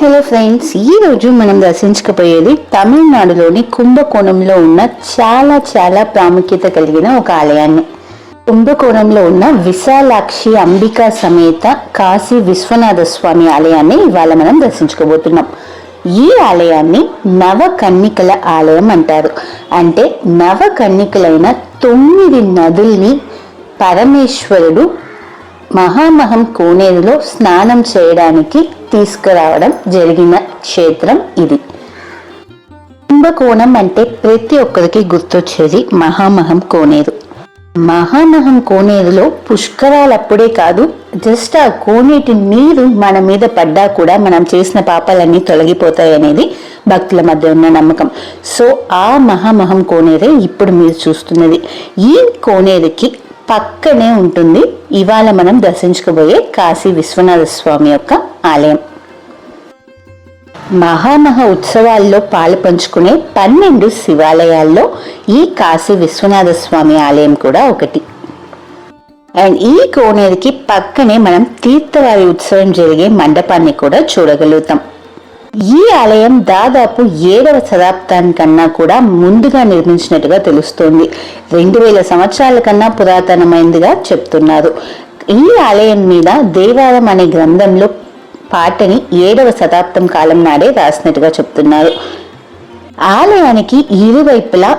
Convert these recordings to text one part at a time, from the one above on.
Hello friends, ఈ రోజు మనం దర్శించకపోయేది తమిళనాడులోని కుంభకోణంలో ఉన్న చాలా చాలా ప్రాముఖ్యత కలిగిన ఒక ఆలయాన్ని. కుంభకోణంలో ఉన్న విశాలాక్షి అంబికా సమేత కాశీ విశ్వనాథ స్వామి ఆలయాన్ని ఇవాళ మనం దర్శించుకోబోతున్నాం. ఈ ఆలయాన్ని నవకన్నికల ఆలయం అంటారు. అంటే నవకన్నికలైన 9 నదుల్ని పరమేశ్వరుడు మహామహం కోనేరులో స్నానం చేయడానికి తీసుకురావడం జరిగిన క్షేత్రం ఇది. కుంభకోణం అంటే ప్రతి ఒక్కరికి గుర్తొచ్చేది మహామహం కోనేరు. మహామహం కోనేరులో పుష్కరాలప్పుడే కాదు, జస్ట్ ఆ కోనేటి నీరు మన మీద పడ్డా కూడా మనం చేసిన పాపాలన్నీ తొలగిపోతాయనేది భక్తుల మధ్య ఉన్న నమ్మకం. సో ఆ మహామహం కోనేరే ఇప్పుడు మీరు చూస్తున్నది. ఈ కోనేరుకి పక్కనే ఉంటుంది ఇవాళ మనం దర్శించుకోబోయే కాశీ విశ్వనాథ స్వామి యొక్క ఆలయం. మహామహ ఉత్సవాల్లో పాలు పంచుకునే 12 శివాలయాల్లో ఈ కాశీ విశ్వనాథ స్వామి ఆలయం కూడా ఒకటి. అండ్ ఈ కోనేరుకి పక్కనే మనం తీర్థవారి ఉత్సవం జరిగే మండపాన్ని కూడా చూడగలుగుతాం. ఈ ఆలయం దాదాపు 7వ శతాబ్దానికన్నా కూడా ముందుగా నిర్మించినట్టుగా తెలుస్తోంది. 2000 సంవత్సరాల కన్నా పురాతనమైనదిగా చెప్తున్నారు. ఈ ఆలయం మీద దేవారం అనే గ్రంథంలో పాటని 7వ శతాబ్దం కాలం నాడే రాసినట్టుగా చెప్తున్నారు. ఆలయానికి ఇరువైపులా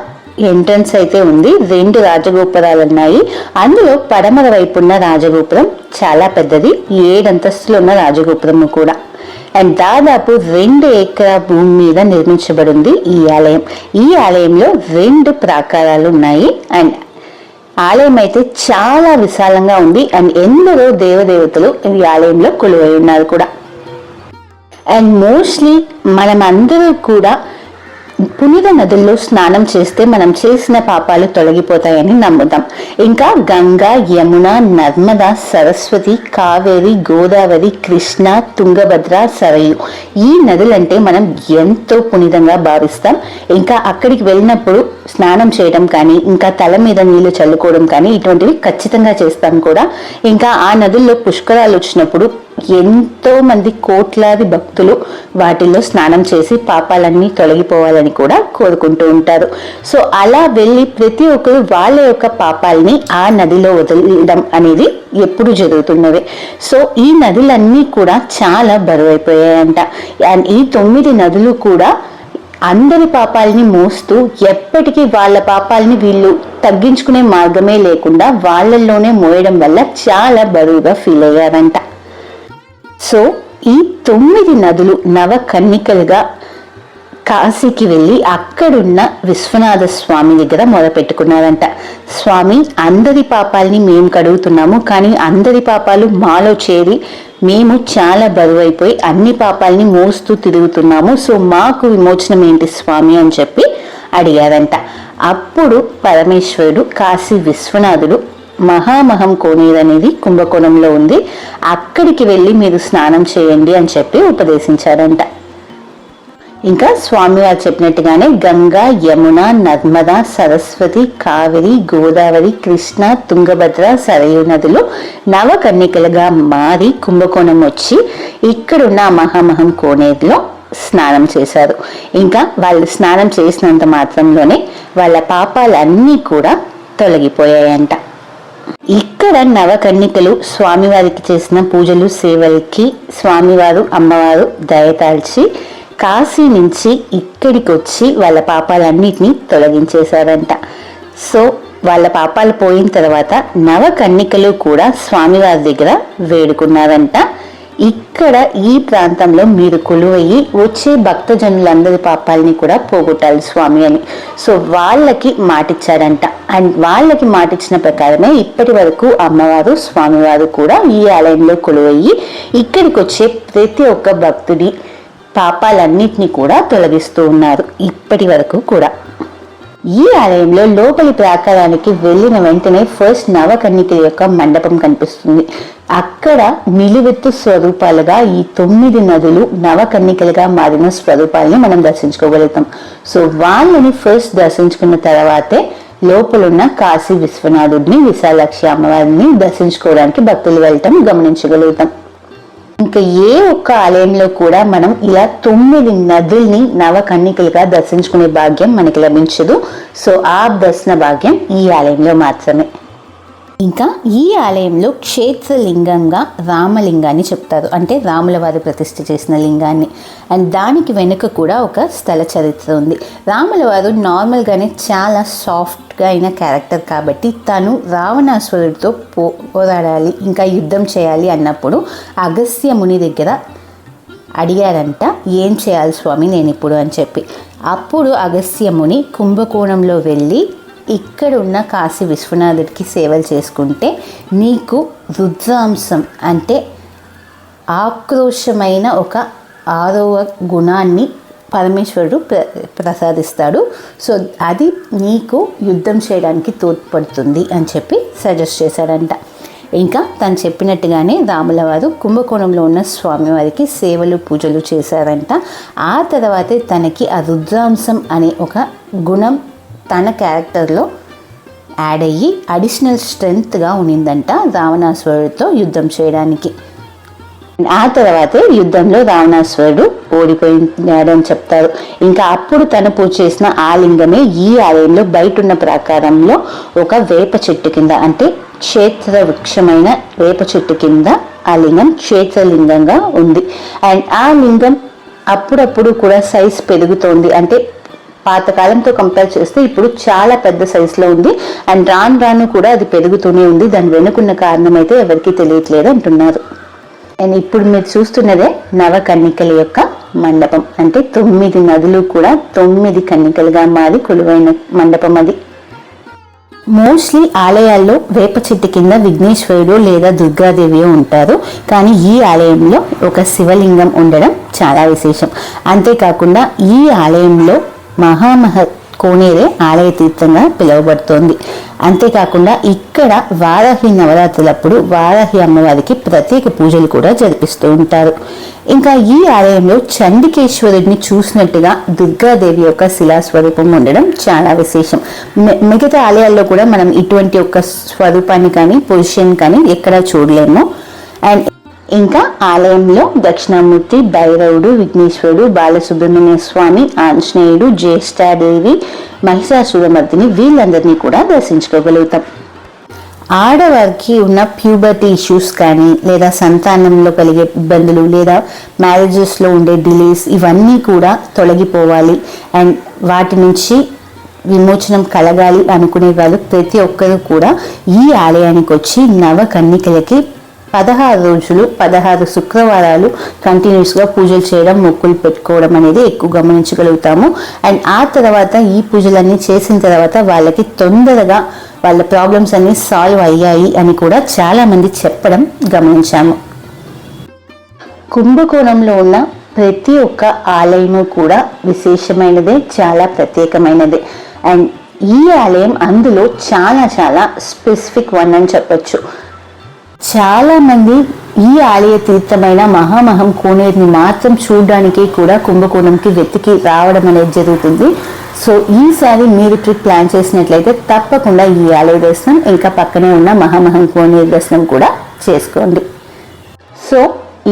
ఎంట్రన్స్ అయితే ఉంది. 2 రాజగోపురాలు ఉన్నాయి. అందులో పడమర వైపున్న రాజగోపురం చాలా పెద్దది, 7 అంతస్తులు ఉన్న రాజగోపురము కూడా. అండ్ దాదాపు 2 ఎకరాల భూమి మీద నిర్మించబడింది ఈ ఆలయం. ఈ ఆలయంలో 2 ప్రాకారాలు ఉన్నాయి. అండ్ ఆలయం అయితే చాలా విశాలంగా ఉంది. అండ్ ఎందరో దేవదేవతలు ఈ ఆలయంలో కొలువై ఉన్నారు కూడా. అండ్ మోస్ట్లీ మనం అందరూ కూడా పునీత నదుల్లో స్నానం చేస్తే మనం చేసిన పాపాలు తొలగిపోతాయని నమ్ముతాం. ఇంకా గంగా, యమున, నర్మదా, సరస్వతి, కావేరి, గోదావరి, కృష్ణ, తుంగభద్ర, సరయు ఈ నదులంటే మనం ఎంతో పునీతంగా భావిస్తాం. ఇంకా అక్కడికి వెళ్ళినప్పుడు స్నానం చేయడం కానీ, ఇంకా తల మీద నీళ్లు చల్లుకోవడం కానీ ఇటువంటివి ఖచ్చితంగా చేస్తాం కూడా. ఇంకా ఆ నదుల్లో పుష్కరాలు వచ్చినప్పుడు ఎంతో మంది కోట్లాది భక్తులు వాటిల్లో స్నానం చేసి పాపాలన్నీ తొలగిపోవాలని కూడా కోరుకుంటూ ఉంటారు. సో అలా వెళ్ళి ప్రతి ఒక్కరు వాళ్ళ యొక్క పాపాలని ఆ నదిలో వదిలడం అనేది ఎప్పుడు జరుగుతున్నవే. సో ఈ నదులన్నీ కూడా చాలా బరువైపోయాయంట. అండ్ ఈ 9 నదులు కూడా అందరి పాపాలని మోస్తూ ఎప్పటికీ వాళ్ళ పాపాలని వీళ్ళు తగ్గించుకునే మార్గమే లేకుండా వాళ్ళల్లోనే మోయడం వల్ల చాలా బరువుగా ఫీల్ అయ్యారంట. సో ఈ 9 నదులు నవకన్నికలుగా కాశీకి వెళ్ళి అక్కడున్న విశ్వనాథ స్వామి దగ్గర మొదలుపెట్టుకున్నారంట. స్వామి, అందరి పాపాలని మేము కడుగుతున్నాము, కానీ అందరి పాపాలు మాలో చేరి మేము చాలా బరువైపోయి అన్ని పాపాలని మోస్తూ తిరుగుతున్నాము. సో మాకు విమోచనం ఏంటి స్వామి అని చెప్పి అడిగారంట. అప్పుడు పరమేశ్వరుడు కాశీ విశ్వనాథుడు మహామహం కోనేరు అనేది కుంభకోణంలో ఉంది, అక్కడికి వెళ్ళి మీరు స్నానం చేయండి అని చెప్పి ఉపదేశించారంట. ఇంకా స్వామివారు చెప్పినట్టుగానే గంగా, యమున, నర్మదా, సరస్వతి, కావేరి, గోదావరి, కృష్ణ, తుంగభద్ర, సరయు నదులు నవకన్నికలుగా మారి కుంభకోణం వచ్చి ఇక్కడున్న మహామహం కోనేరులో స్నానం చేశారు. ఇంకా వాళ్ళు స్నానం చేసినంత మాత్రంలోనే వాళ్ళ పాపాలన్నీ కూడా తొలగిపోయాయంట. ఇక్కడ నవకన్నికలు స్వామివారికి చేసిన పూజలు, సేవలకి స్వామివారు అమ్మవారు దయతాల్చి కాశీ నుంచి ఇక్కడికి వచ్చి వాళ్ళ పాపాలన్నిటినీ తొలగించేశారంట. సో వాళ్ళ పాపాలు పోయిన తర్వాత నవకన్నికలు కూడా స్వామివారి దగ్గర వేడుకున్నారంట. ఇక్కడ ఈ ప్రాంతంలో మీరు కొలువయ్యి వచ్చే భక్తజనులందరి పాపాలని కూడా పోగొట్టాలి స్వామి అని. సో వాళ్ళకి మాటిచ్చారంట. అండ్ వాళ్ళకి మాటిచ్చిన ప్రకారమే ఇప్పటి వరకు అమ్మవారు స్వామివారు కూడా ఈ ఆలయంలో కొలువయ్యి ఇక్కడికి వచ్చే ప్రతి ఒక్క భక్తుడి పాపాలన్నిటినీ కూడా తొలగిస్తూ ఉన్నారు ఇప్పటి వరకు కూడా. ఈ ఆలయంలో లోపలి ప్రాకారానికి వెళ్ళిన వెంటనే ఫస్ట్ నవకన్నికల యొక్క మండపం కనిపిస్తుంది. అక్కడ నిలువెత్తు స్వరూపాలుగా ఈ 9 నదులు నవకన్నికలుగా మారిన స్వరూపాలని మనం దర్శించుకోగలుగుతాం. సో వాళ్ళని ఫస్ట్ దర్శించుకున్న తర్వాతే లోపలున్న కాశీ విశ్వనాథుడిని, విశాలాక్షి అమ్మవారిని దర్శించుకోవడానికి భక్తులు వెళ్ళటం గమనించగలుగుతాం. ఇంకా ఏ ఒక్క ఆలయంలో కూడా మనం ఇలా 9 నదుల్ని నవకన్నికలుగా దర్శించుకునే భాగ్యం మనకి లభించదు. సో ఆ దర్శన భాగ్యం ఈ ఆలయంలో మాత్రమే. ఇంకా ఈ ఆలయంలో క్షేత్రలింగంగా రామలింగాన్ని చెప్తారు, అంటే రాముల వారు ప్రతిష్ఠ చేసిన లింగాన్ని. అండ్ దానికి వెనుక కూడా ఒక స్థల చరిత్ర ఉంది. రాముల వారు నార్మల్గానే చాలా సాఫ్ట్గా అయిన క్యారెక్టర్ కాబట్టి తను రావణాసురుడితో పోరాడాలి, ఇంకా యుద్ధం చేయాలి అన్నప్పుడు అగస్త్య ముని దగ్గర అడిగారంట, ఏం చేయాలి స్వామి నేను ఇప్పుడు అని చెప్పి. అప్పుడు అగస్త్య ముని కుంభకోణంలో వెళ్ళి ఇక్కడ ఉన్న కాశీ విశ్వనాథుడికి సేవలు చేసుకుంటే నీకు రుద్రాంశం అంటే ఆక్రోశమైన ఒక 6వ గుణాన్ని పరమేశ్వరుడు ప్రసాదిస్తాడు. సో అది నీకు యుద్ధం చేయడానికి తోడ్పడుతుంది అని చెప్పి సజెస్ట్ చేశాడంట. ఇంకా తను చెప్పినట్టుగానే రాముల వారు కుంభకోణంలో ఉన్న స్వామివారికి సేవలు పూజలు చేశారంట. ఆ తర్వాతే తనకి ఆ రుద్రాంశం అనే ఒక గుణం తన క్యారెక్టర్లో యాడ్ అయ్యి అడిషనల్ స్ట్రెంగ్త్గా ఉన్నిందంట రావణాసురుడితో యుద్ధం చేయడానికి. ఆ తర్వాతే యుద్ధంలో రావణాసురుడు ఓడిపోయాడని చెప్తారు. ఇంకా అప్పుడు తను పూజ చేసిన ఆ లింగమే ఈ ఆలయంలో బయట ఉన్న ప్రాకారంలో ఒక వేప చెట్టు కింద, అంటే క్షేత్ర వృక్షమైన వేప చెట్టు కింద ఆ లింగం క్షేత్రలింగంగా ఉంది. అండ్ ఆ లింగం అప్పుడప్పుడు కూడా సైజ్ పెరుగుతోంది, అంటే పాతకాలంతో కంపేర్ చేస్తే ఇప్పుడు చాలా పెద్ద సైజులో ఉంది. అండ్ రాను రాను కూడా అది పెరుగుతూనే ఉంది. దాని వెనుకున్న కారణం అయితే ఎవరికి తెలియట్లేదు అంటున్నారు. అండ్ ఇప్పుడు మీరు చూస్తున్నదే నవకన్నికల యొక్క మండపం, అంటే 9 నదులు కూడా 9 కన్నికలుగా మారి కొలువైన మండపం అది. మోస్ట్లీ ఆలయాల్లో వేప చెట్టు కింద విఘ్నేశ్వరుడు లేదా దుర్గాదేవి ఉంటారు, కానీ ఈ ఆలయంలో ఒక శివలింగం ఉండడం చాలా విశేషం. అంతేకాకుండా ఈ ఆలయంలో మహామహ కోనేరే ఆలయ తీర్థంగా పిలువబడుతోంది. అంతేకాకుండా ఇక్కడ వారాహి నవరాత్రులప్పుడు వారాహి అమ్మవారికి ప్రత్యేక పూజలు కూడా జరిపిస్తూ ఉంటారు. ఇంకా ఈ ఆలయంలో చండికేశ్వరుడిని చూసినట్టుగా దుర్గాదేవి యొక్క శిలాస్వరూపం ఉండడం చాలా విశేషం. మిగతా ఆలయాల్లో కూడా మనం ఇటువంటి ఒక స్వరూపాన్ని కానీ పొజిషన్ కానీ ఎక్కడా చూడలేము. అండ్ ఇంకా ఆలయంలో దక్షిణామూర్తి, భైరవుడు, విఘ్నేశ్వరుడు, బాలసుబ్రహ్మణ్య స్వామి, ఆంజనేయుడు, జ్యేష్ఠాదేవి, మహిషాసురమర్దిని వీళ్ళందరినీ కూడా దర్శించుకోగలుగుతాం. ఆడవారికి ఉన్న ప్యూబర్టీ ఇష్యూస్ కానీ, లేదా సంతానంలో కలిగే ఇబ్బందులు, లేదా మ్యారేజెస్లో ఉండే డిలేస్, ఇవన్నీ కూడా తొలగిపోవాలి అండ్ వాటి నుంచి విమోచనం కలగాలి అనుకునే వాళ్ళు ప్రతి ఒక్కరూ కూడా ఈ ఆలయానికి వచ్చి నవకన్నికలకి 16 రోజులు 16 శుక్రవారాలు కంటిన్యూస్గా పూజలు చేయడం, మొక్కులు పెట్టుకోవడం అనేది ఎక్కువ గమనించగలుగుతాము. అండ్ ఆ తర్వాత ఈ పూజలన్నీ చేసిన తర్వాత వాళ్ళకి తొందరగా వాళ్ళ ప్రాబ్లమ్స్ అన్నీ సాల్వ్ అయ్యాయి అని కూడా చాలామంది చెప్పడం గమనించాము. కుంభకోణంలో ఉన్న ప్రతి ఒక్క ఆలయము కూడా విశేషమైనదే, చాలా ప్రత్యేకమైనదే. అండ్ ఈ ఆలయం అందులో చాలా చాలా స్పెసిఫిక్ వన్ అని చెప్పచ్చు. చాలా మంది ఈ ఆలయ తీర్థమైన మహామహం కోనేరుని మాత్రం చూడడానికి కూడా కుంభకోణంకి వెతికి రావడం అనేది జరుగుతుంది. సో ఈసారి మీరు ట్రిప్ ప్లాన్ చేసినట్లయితే తప్పకుండా ఈ ఆలయ దర్శనం, ఇంకా పక్కనే ఉన్న మహామహం కోనేరు దర్శనం కూడా చేసుకోండి. సో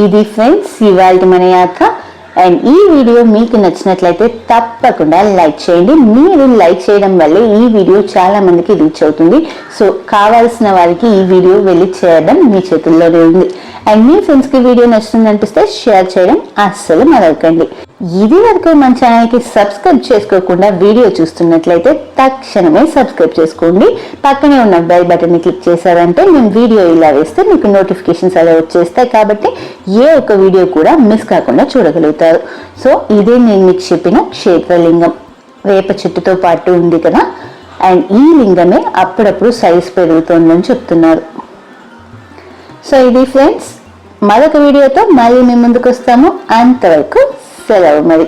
ఇది ఫ్రెండ్స్ ఇవాళ మన యాత్ర. అండ్ ఈ వీడియో మీకు నచ్చినట్లయితే తప్పకుండా లైక్ చేయండి. మీరు లైక్ చేయడం వల్లే ఈ వీడియో చాలా మందికి రీచ్ అవుతుంది. సో కావాల్సిన వారికి ఈ వీడియో వెళ్ళి చేయడం మీ చేతుల్లోనే ఉంది. అండ్ మీ ఫ్రెండ్స్కి వీడియో నచ్చుతుంది అనిపిస్తే షేర్ చేయడం అస్సలు మరవకండి. ఇది వరకు మన ఛానల్కి సబ్స్క్రైబ్ చేసుకోకుండా వీడియో చూస్తున్నట్లయితే తక్షణమే సబ్స్క్రైబ్ చేసుకోండి. పక్కనే ఉన్న బెల్ బటన్ని క్లిక్ చేశారంటే మేము వీడియో ఇలా వేస్తే మీకు నోటిఫికేషన్స్ అలా వచ్చేస్తాయి, కాబట్టి ఏ ఒక్క వీడియో కూడా మిస్ కాకుండా చూడగలుగుతారు. సో ఇదే నేను మీకు చెప్పిన క్షేత్రలింగం వేప చెట్టుతో పాటు ఉంది కదా, అండ్ ఈ లింగమే అప్పుడప్పుడు సైజ్ పెరుగుతోందని చెప్తున్నారు. సో ఇది ఫ్రెండ్స్, మరొక వీడియోతో మళ్ళీ మేము ముందుకు వస్తాము. అంతవరకు సెలవు మరి.